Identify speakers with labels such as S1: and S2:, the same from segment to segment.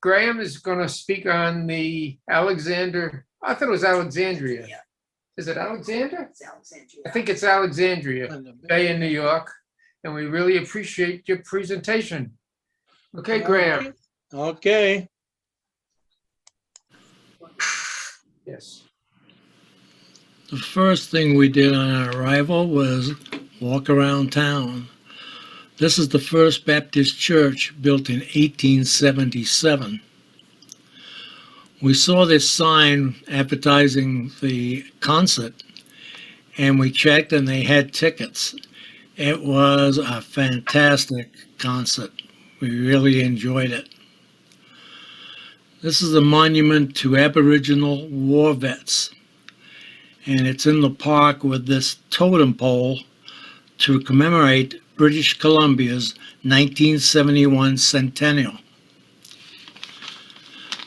S1: Graham is going to speak on the Alexander. I thought it was Alexandria.
S2: Yeah.
S1: Is it Alexander?
S2: It's Alexandria.
S1: I think it's Alexandria Bay in New York. And we really appreciate your presentation. Okay, Graham.
S3: Okay.
S1: Yes.
S4: The first thing we did on our arrival was walk around town. This is the First Baptist Church, built in 1877. We saw this sign advertising the concert, and we checked and they had tickets. It was a fantastic concert. We really enjoyed it. This is a monument to Aboriginal war vets, and it's in the park with this totem pole to commemorate British Columbia's 1971 centennial.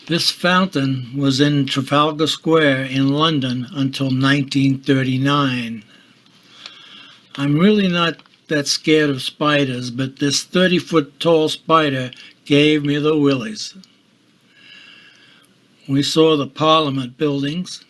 S4: This fountain was in Trafalgar Square in London until 1939. I'm really not that scared of spiders, but this 30-foot tall spider gave me the willies. We saw the Parliament buildings.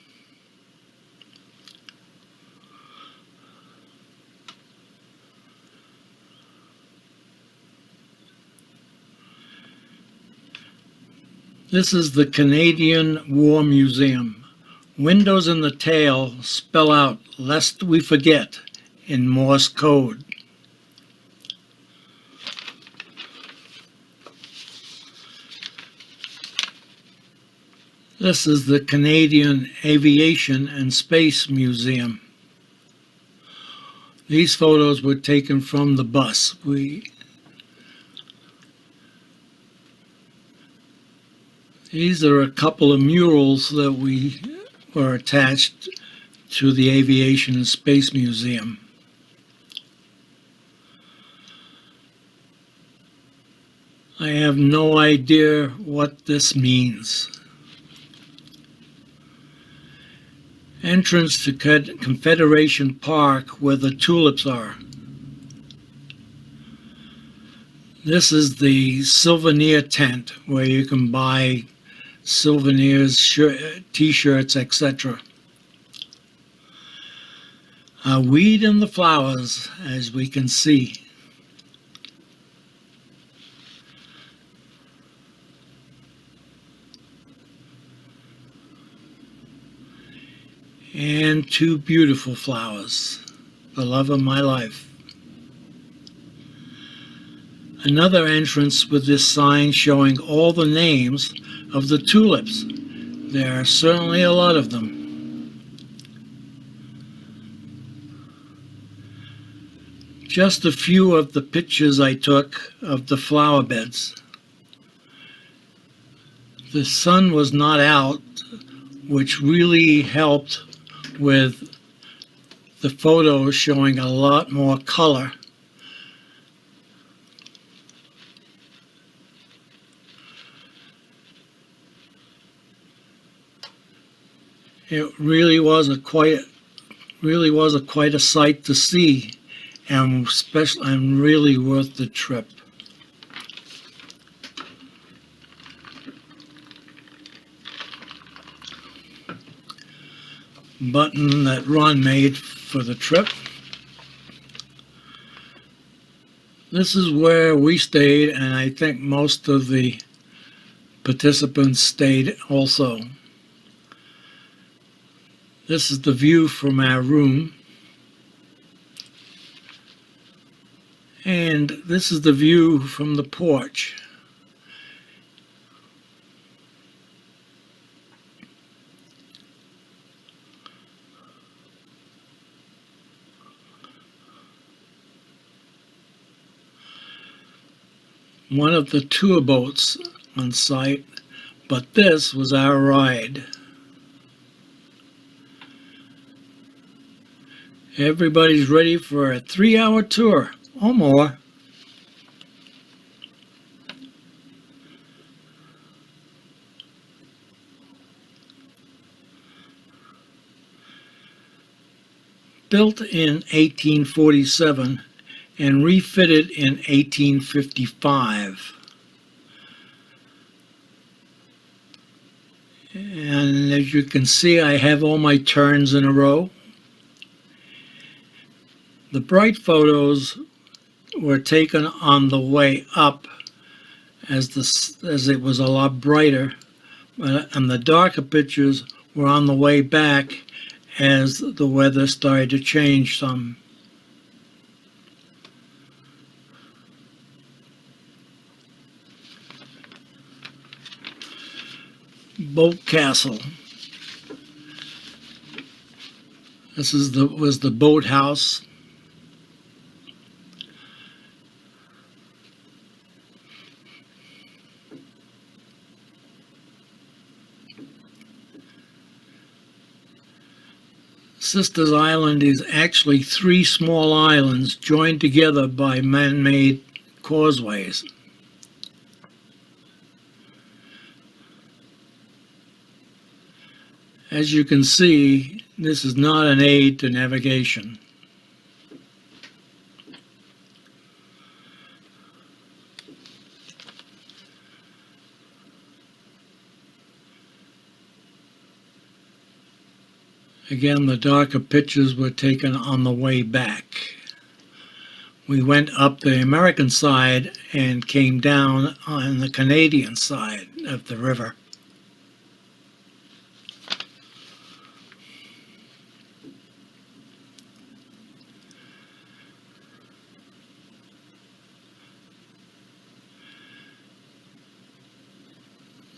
S4: This is the Canadian War Museum. Windows in the tail spell out "Lest we forget" in Morse code. This is the Canadian Aviation and Space Museum. These photos were taken from the bus. These are a couple of murals that were attached to the Aviation and Space Museum. I have no idea what this means. Entrance to Confederation Park, where the tulips are. This is the souvenir tent where you can buy souvenirs, t-shirts, etc. A weed in the flowers, as we can see. And two beautiful flowers, the love of my life. Another entrance with this sign showing all the names of the tulips. There are certainly a lot of them. Just a few of the pictures I took of the flower beds. The sun was not out, which really helped with the photos showing a lot more color. It really was quite a sight to see, and really worth the trip. Button that Ron made for the trip. This is where we stayed, and I think most of the participants stayed also. This is the view from our room. And this is the view from the porch. One of the tour boats on site, but this was our ride. Everybody's ready for a 3-hour tour or more. Built in 1847 and refitted in 1855. And as you can see, I have all my turns in a row. The bright photos were taken on the way up as it was a lot brighter, and the darker pictures were on the way back as the weather started to change some. Boldt Castle. This was the boathouse. Sisters Island is actually 3 small islands joined together by man-made causeways. As you can see, this is not an aid to navigation. Again, the darker pictures were taken on the way back. We went up the American side and came down on the Canadian side of the river.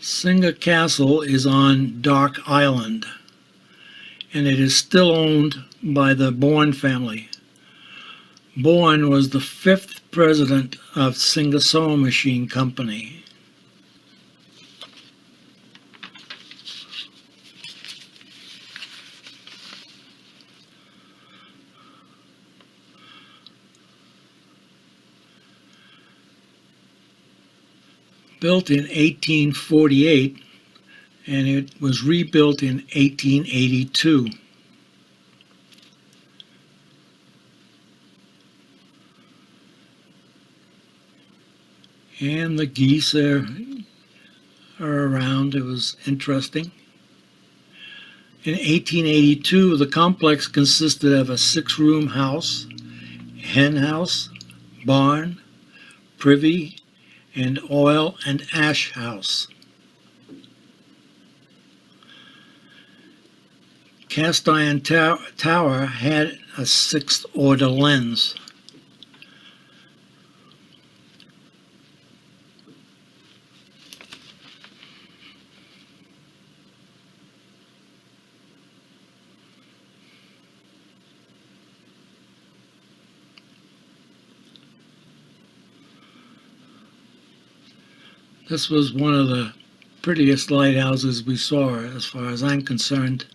S4: Singer Castle is on Dark Island, and it is still owned by the Bourne family. Bourne was the 5th president of Singer Sewing Machine Company. Built in 1848, and it was rebuilt in 1882. And the geese are around. It was interesting. In 1882, the complex consisted of a 6-room house, hen house, barn, privy, and oil and ash house. Cast iron tower had a 6th order lens. This was one of the prettiest lighthouses we saw, as far as I'm concerned.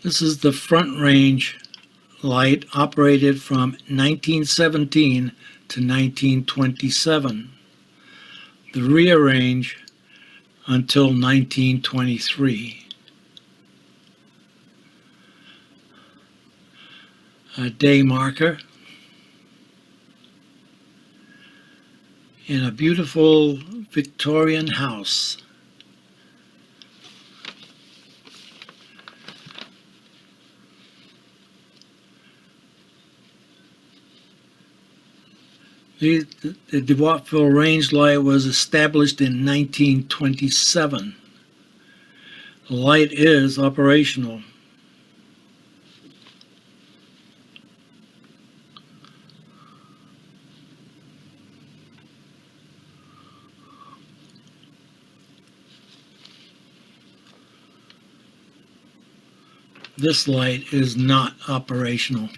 S4: This is the Front Range light, operated from 1917 to 1927. The Rear Range until 1923. A day marker, in a beautiful Victorian house. The Watteville Range Light was established in 1927. The light is operational. This light is not operational.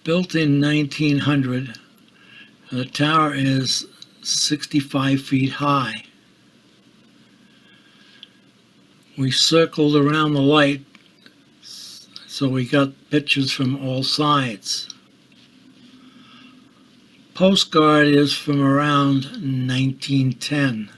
S4: Built in 1900, the tower is 65 feet high. We circled around the light, so we got pictures from all sides. postcard is from around 1910.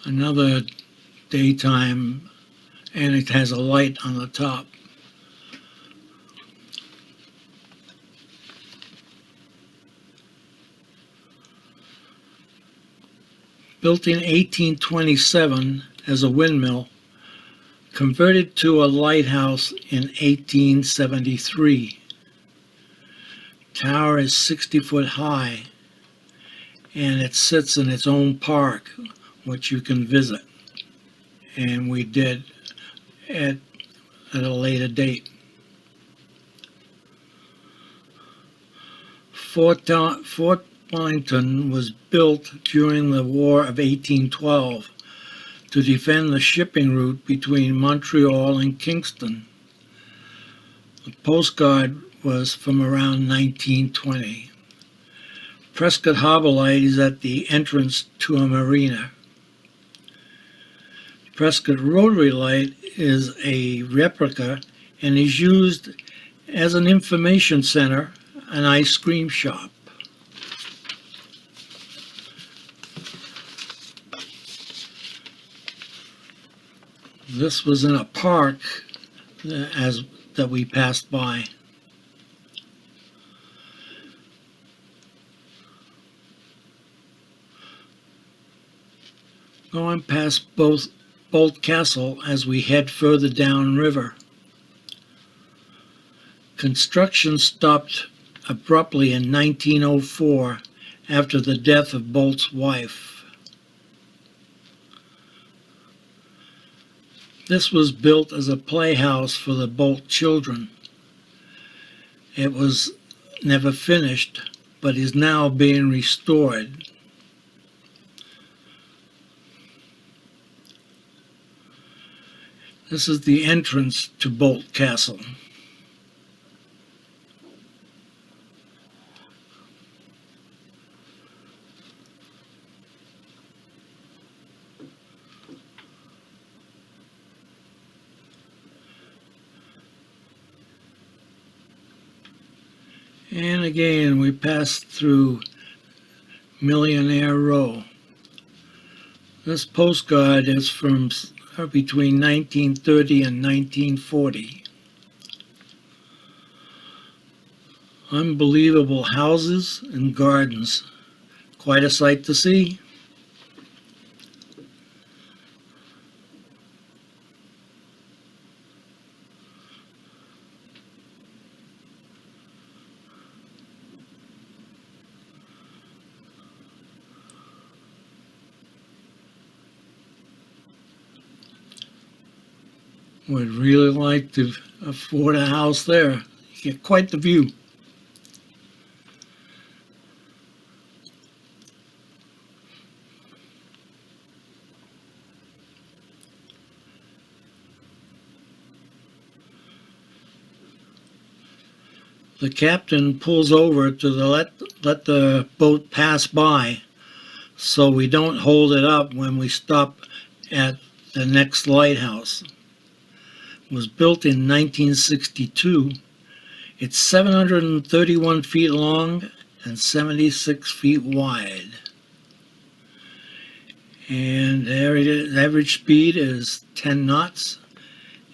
S4: Another daytime, and it has a light on the top. Built in 1827 as a windmill, converted to a lighthouse in 1873. Tower is 60 foot high, and it sits in its own park, which you can visit. And we did at a later date. Fort Wellington was built during the War of 1812 to defend the shipping route between Montreal and Kingston. The postcard was from around 1920. Prescott Harbor Light is at the entrance to a marina. Prescott Rotary Light is a replica and is used as an information center, an ice cream shop. This was in a park that we passed by. Going past Boldt Castle as we head further downriver. Construction stopped abruptly in 1904 after the death of Boldt's wife. This was built as a playhouse for the Boldt children. It was never finished, but is now being restored. This is the entrance to Boldt Castle. And again, we passed through Millionaire Row. This postcard is from between 1930 and 1940. Unbelievable houses and gardens. Quite a sight to see. Would really like to afford a house there. You get quite the view. The captain pulls over to let the boat pass by so we don't hold it up when we stop at the next lighthouse. Was built in 1962. It's 731 feet long and 76 feet wide. And there it is. Average speed is 10 knots,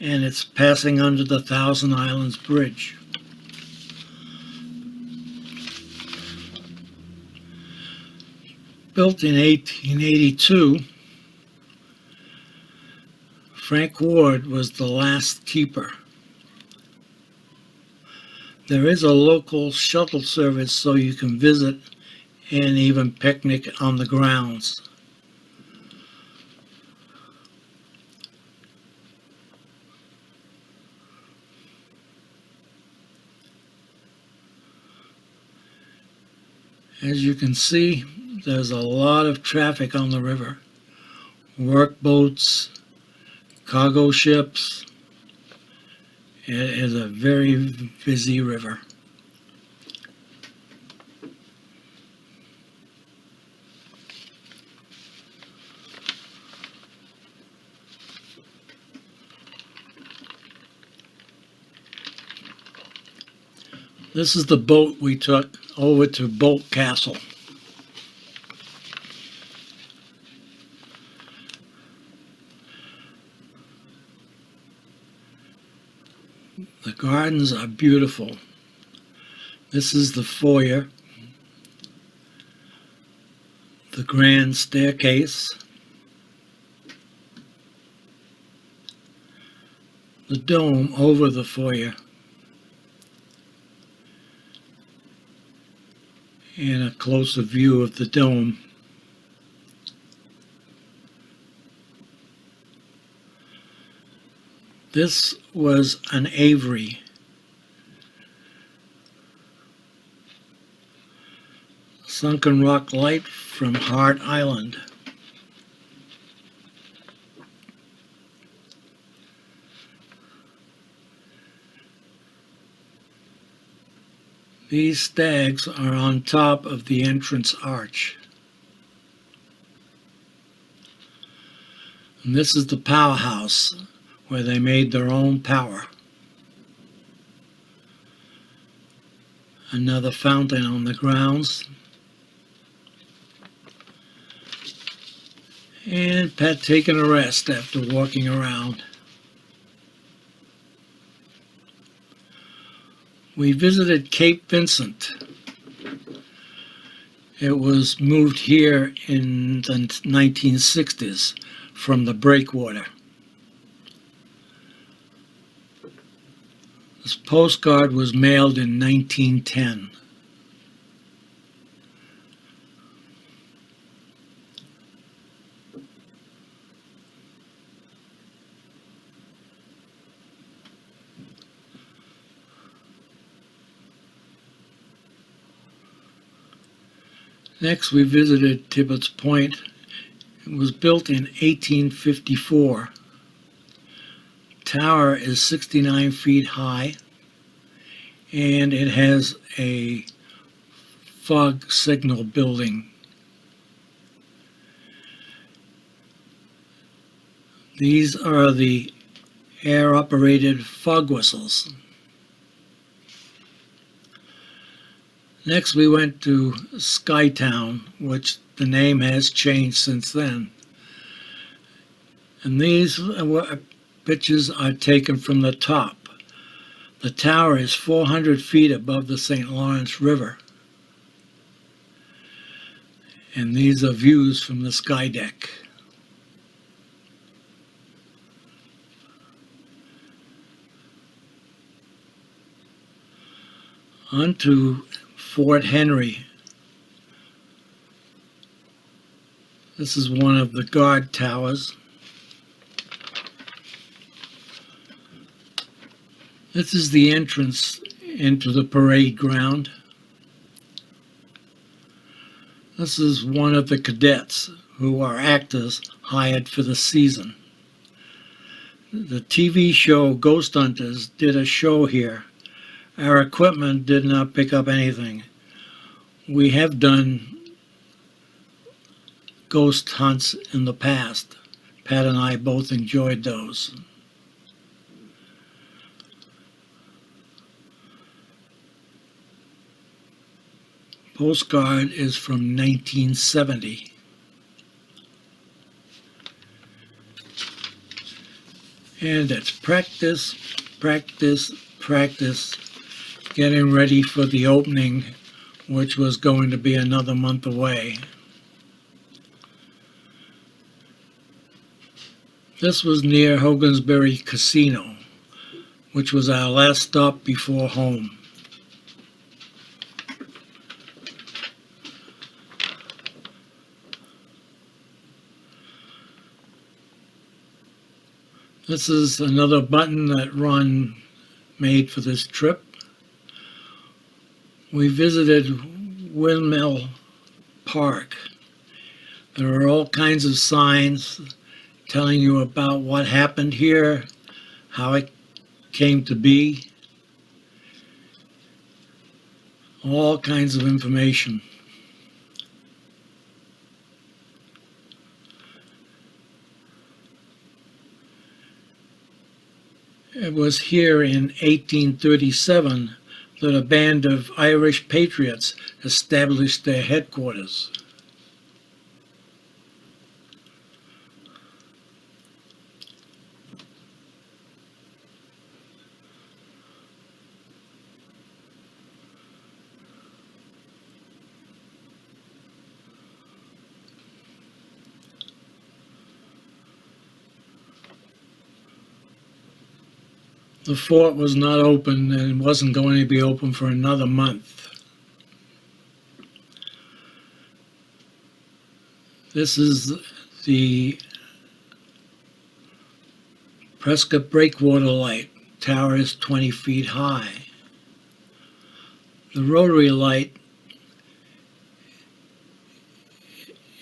S4: and it's passing under the Thousand Islands Bridge. Built in 1882, Frank Ward was the last keeper. There is a local shuttle service so you can visit and even picnic on the grounds. As you can see, there's a lot of traffic on the river. Work boats, cargo ships. It is a very busy river. This is the boat we took over to Boldt Castle. The gardens are beautiful. This is the foyer, the grand staircase, the dome over the foyer, and a closer view of the dome. This was an aviary. Sunken rock light from Hart Island. These stags are on top of the entrance arch. And this is the powerhouse, where they made their own power. Another fountain on the grounds. And Pat taking a rest after walking around. We visited Cape Vincent. It was moved here in the 1960s from the breakwater. This postcard was mailed in 1910. Next, we visited Tibbetts Point. It was built in 1854. Tower is 69 feet high, and it has a fog signal building. These are the air-operated fog whistles. Next, we went to Skytown, which the name has changed since then. And these pictures are taken from the top. The tower is 400 feet above the St. Lawrence River. And these are views from the sky deck. On to Fort Henry. This is one of the guard towers. This is the entrance into the parade ground. This is one of the cadets who are actors hired for the season. The TV show Ghost Hunters did a show here. Our equipment did not pick up anything. We have done ghost hunts in the past. Pat and I both enjoyed those. Postcard is from 1970. And it's practice, practice, practice, getting ready for the opening, which was going to be another month away. This was near Hogansbury Casino, which was our last stop before home. This is another button that Ron made for this trip. We visited Windmill Park. There are all kinds of signs telling you about what happened here, how it came to be, all kinds of information. It was here in 1837 that a band of Irish patriots established their headquarters. The fort was not open and wasn't going to be open for another month. This is the Prescott Breakwater Light. Tower is 20 feet high. The rotary light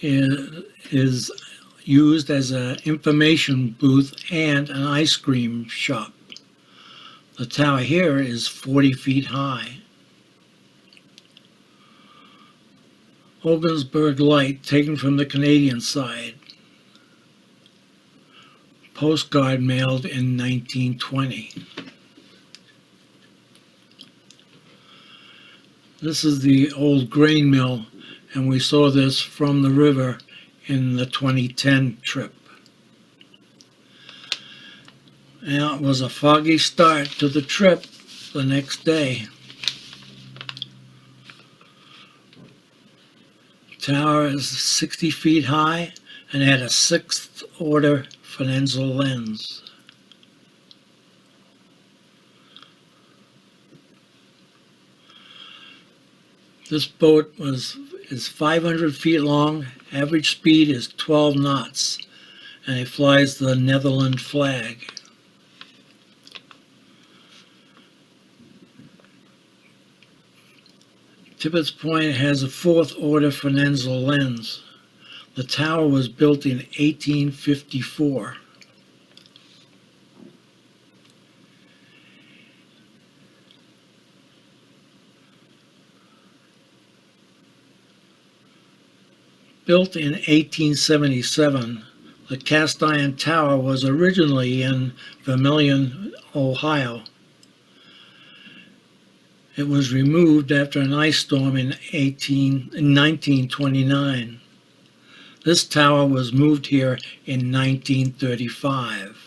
S4: is used as an information booth and an ice cream shop. The tower here is 40 feet high. Hogansburg Light, taken from the Canadian side. Postcard mailed in 1920. This is the old grain mill, and we saw this from the river in the 2010 trip. And it was a foggy start to the trip the next day. Tower is 60 feet high and had a 6th order Fresnel lens. This boat is 500 feet long, average speed is 12 knots, and it flies the Netherlands flag. Tibbetts Point has a 4th order Fresnel lens. The tower was built in 1854. Built in 1877, the cast iron tower was originally in Vermilion, Ohio. It was removed after an ice storm in 1929. This tower was moved here in 1935.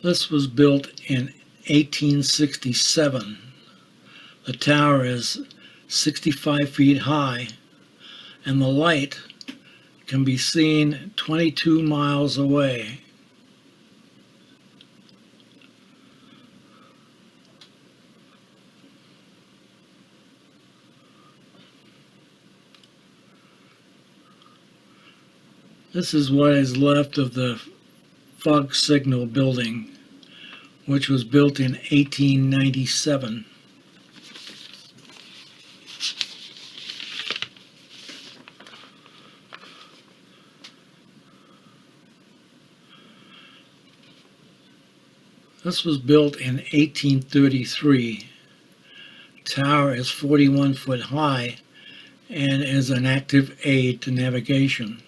S4: This was built in 1867. The tower is 65 feet high, and the light can be seen 22 miles away. This is what is left of the fog signal building, which was built in 1897. This was built in 1833. Tower is 41 foot high and is an active aid to navigation.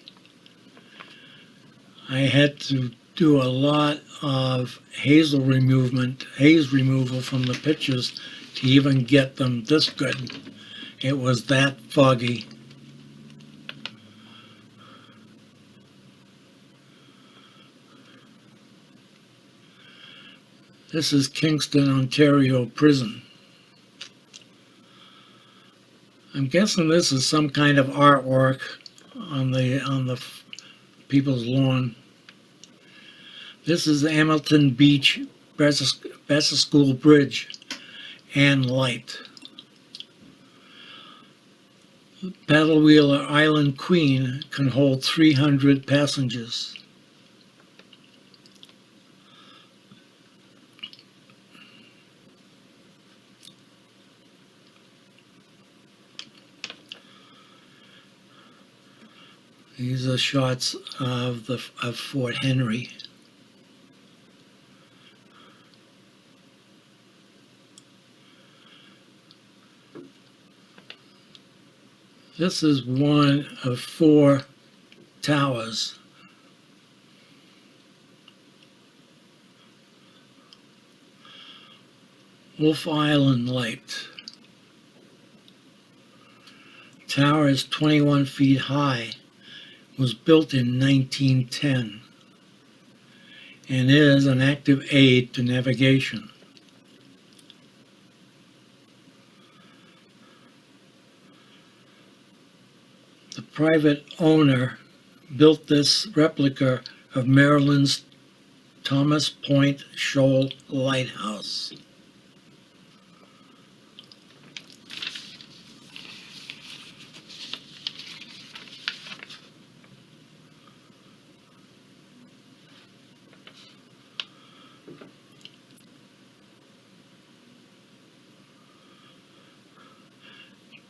S4: I had to do a lot of haze removal from the pictures to even get them this good. It was that foggy. This is Kingston, Ontario prison. I'm guessing this is some kind of artwork on the people's lawn. This is the Hamilton Beach School Bridge and light. Paddle Wheeler Island Queen can hold 300 passengers. These are shots of Fort Henry. This is one of 4 towers. Wolf Island Light. Tower is 21 feet high. Was built in 1910 and is an active aid to navigation. The private owner built this replica of Maryland's Thomas Point Shoal Lighthouse.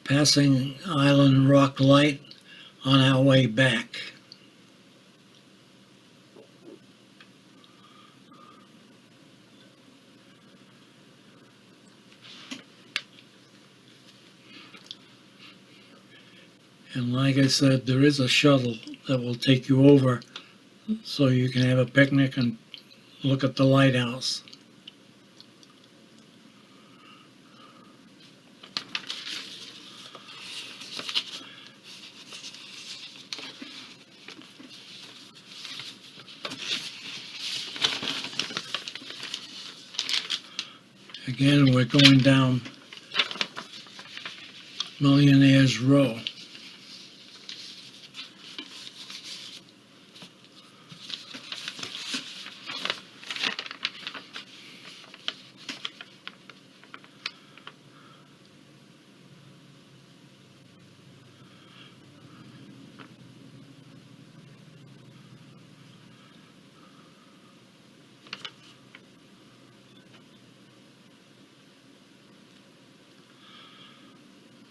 S4: Passing Island Rock Light on our way back. And like I said, there is a shuttle that will take you over so you can have a picnic and look at the lighthouse. Again, we're going down Millionaire's Row.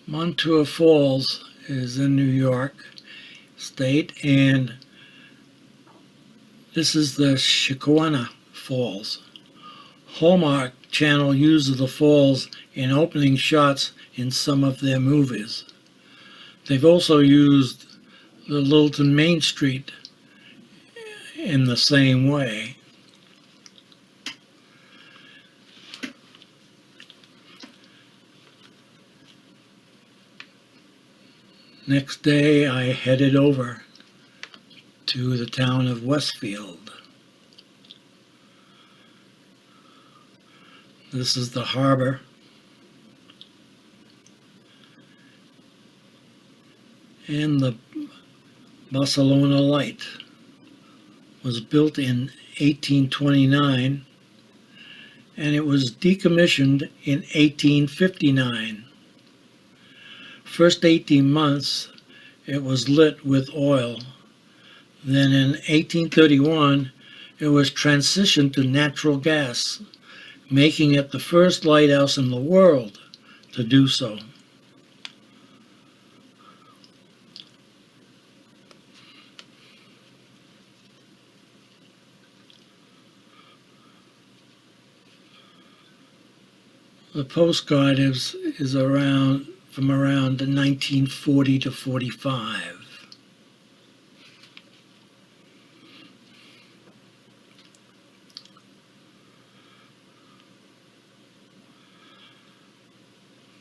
S4: Montour Falls is in New York State, and this is the Chicoana Falls. Hallmark Channel uses the falls in opening shots in some of their movies. They've also used the Littleton Main Street in the same way. Next day, I headed over to the town of Westfield. This is the harbor. And the Barcelona Light was built in 1829, and it was decommissioned in 1859. First 18 months, it was lit with oil. Then in 1831, it was transitioned to natural gas, making it the first lighthouse in the world to do so. The postcard is from around 1940 to 45.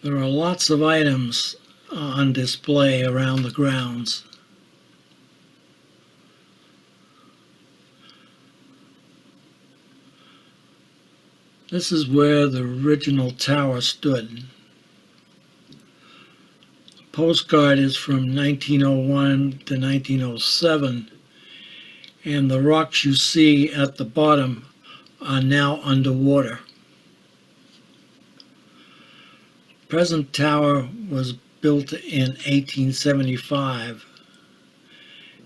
S4: There are lots of items on display around the grounds. This is where the original tower stood. The postcard is from 1901 to 1907, and the rocks you see at the bottom are now underwater. Present tower was built in 1875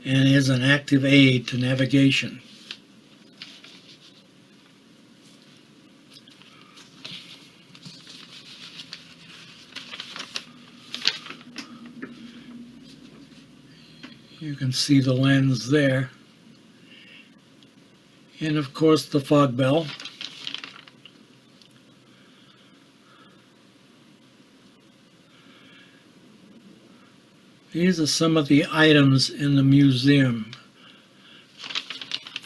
S4: and is an active aid to navigation. You can see the lens there. And of course the fog bell. These are some of the items in the museum.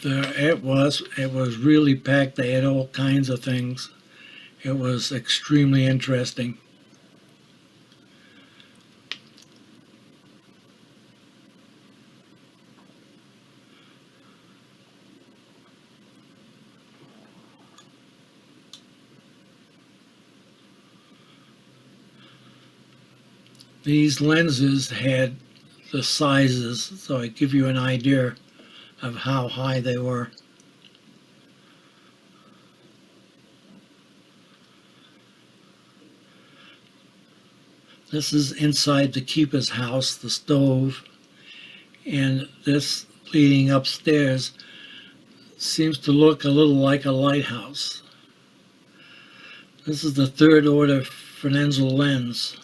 S4: It was really packed. They had all kinds of things. It was extremely interesting. These lenses had the sizes, so I give you an idea of how high they were. This is inside the keeper's house, the stove, and this leading upstairs seems to look a little like a lighthouse. This is the third order Fresnel lens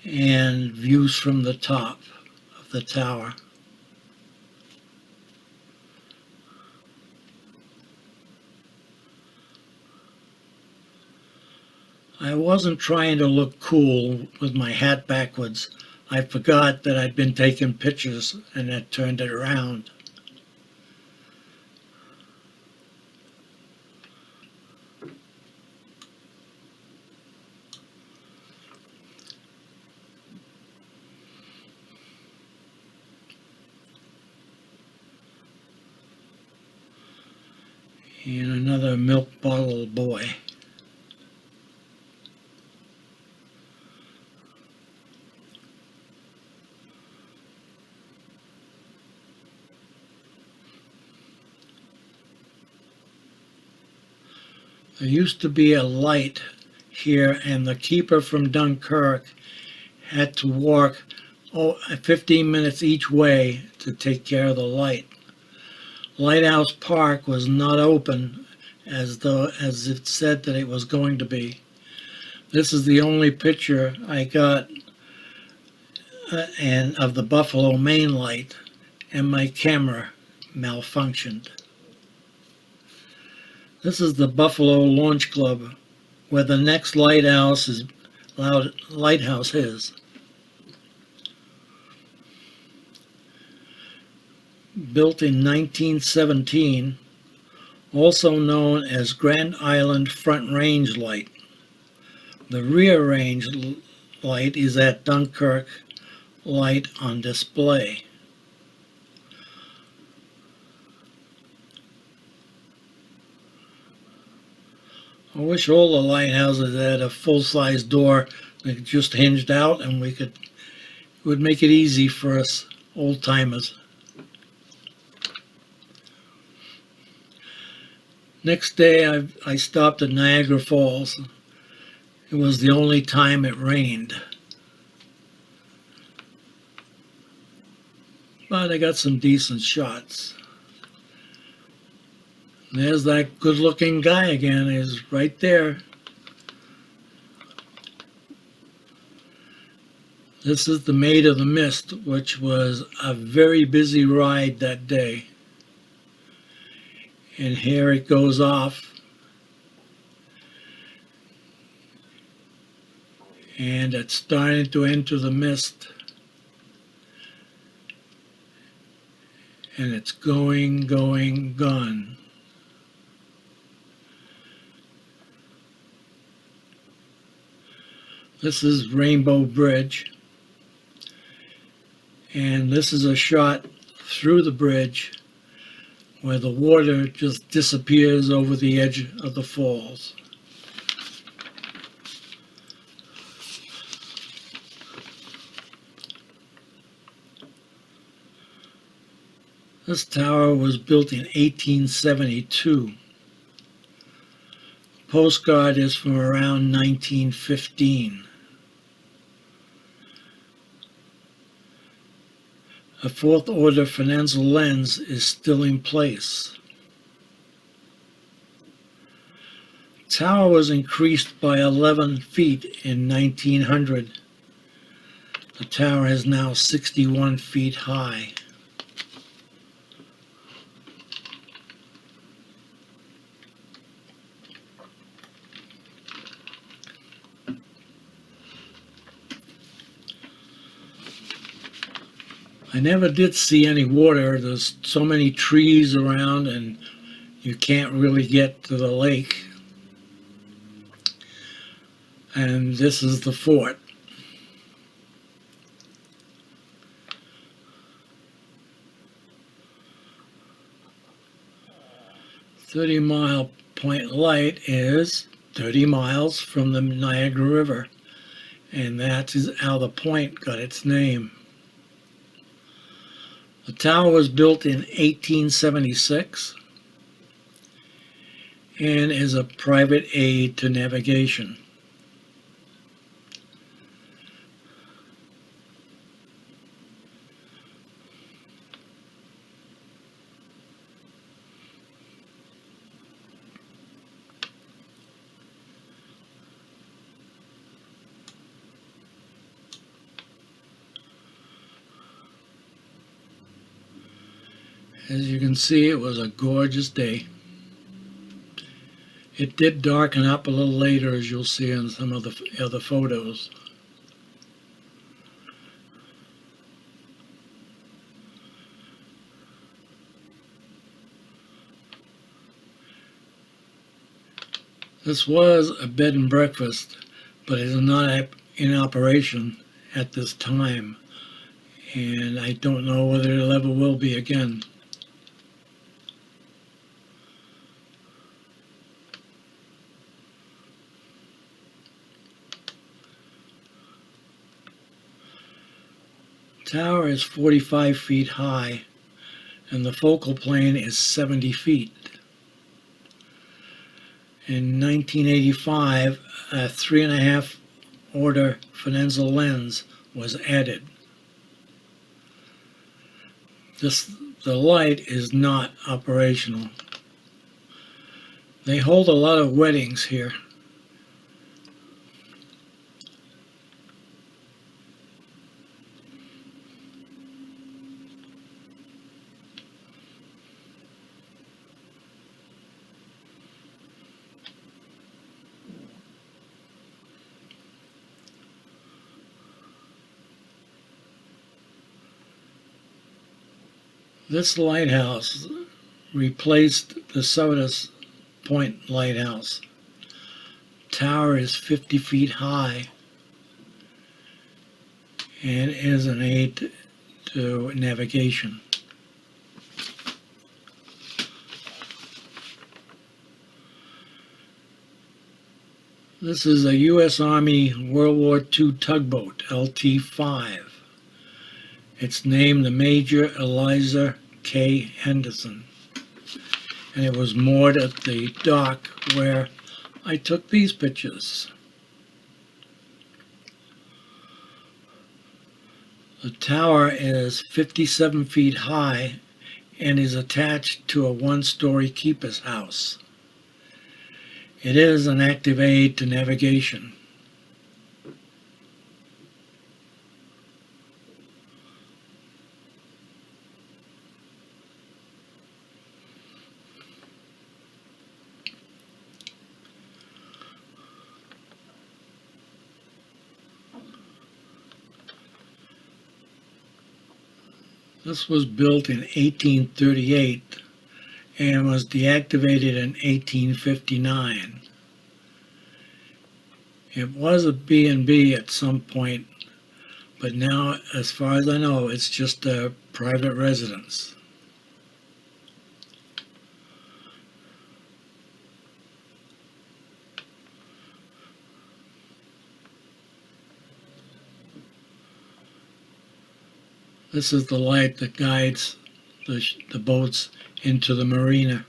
S4: and views from the top of the tower. I wasn't trying to look cool with my hat backwards. I forgot that I'd been taking pictures and had turned it around. And another milk bottle boy. There used to be a light here, and the keeper from Dunkirk had to walk 15 minutes each way to take care of the light. Lighthouse Park was not open as it said that it was going to be. This is the only picture I got and of the Buffalo main light, and my camera malfunctioned. This is the Buffalo Launch Club, where the next lighthouse is. Built in 1917, also known as Grand Island Front Range Light. The rear range light is at Dunkirk Light on display. I wish all the lighthouses had a full-size door that just hinged out, and it would make it easy for us old-timers. Next day, I stopped at Niagara Falls. It was the only time it rained. But I got some decent shots. There's that good-looking guy again. He's right there. This is the Maid of the Mist, which was a very busy ride that day. And here it goes off. And it's starting to enter the mist. And it's going, gone. This is Rainbow Bridge. And this is a shot through the bridge where the water just disappears over the edge of the falls. This tower was built in 1872. Postcard is from around 1915. The fourth order Fresnel lens is still in place. Tower was increased by 11 feet in 1900. The tower is now 61 feet high. I never did see any water. There's so many trees around and you can't really get to the lake. And this is the fort. "30-Mile Point Light is 30 miles from the Niagara River, and that is how the point got its name. The tower was built in 1876 and is a private aid to navigation. As you can see, it was a gorgeous day. It did darken up a little later, as you'll see in some of the other photos. This was a bed and breakfast, but it is not in operation at this time, and I don't know whether it ever will be again. Tower is 45 feet high, and the focal plane is 70 feet. In 1985, a 3.5 order Fresnel lens was added. The light is not operational. They hold a lot of weddings here. This lighthouse replaced the Tibbetts Point lighthouse. Tower is 50 feet high and is an aid to navigation. This is a U.S. Army World War II tugboat, LT-5. It's named the Major Eliza K. Henderson, and it was moored at the dock where I took these pictures. The tower is 57 feet high and is attached to a one-story keeper's house. It is an active aid to navigation. This was built in 1838 and was deactivated in 1859. It was a B&B at some point, but now, as far as I know, it's just a private residence. This is the light that guides the boats into the marina.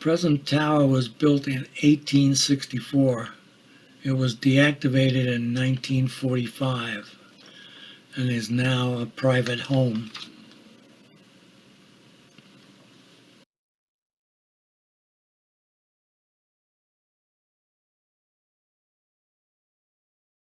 S4: Present tower was built in 1864. It was deactivated in 1945 and is now a private home.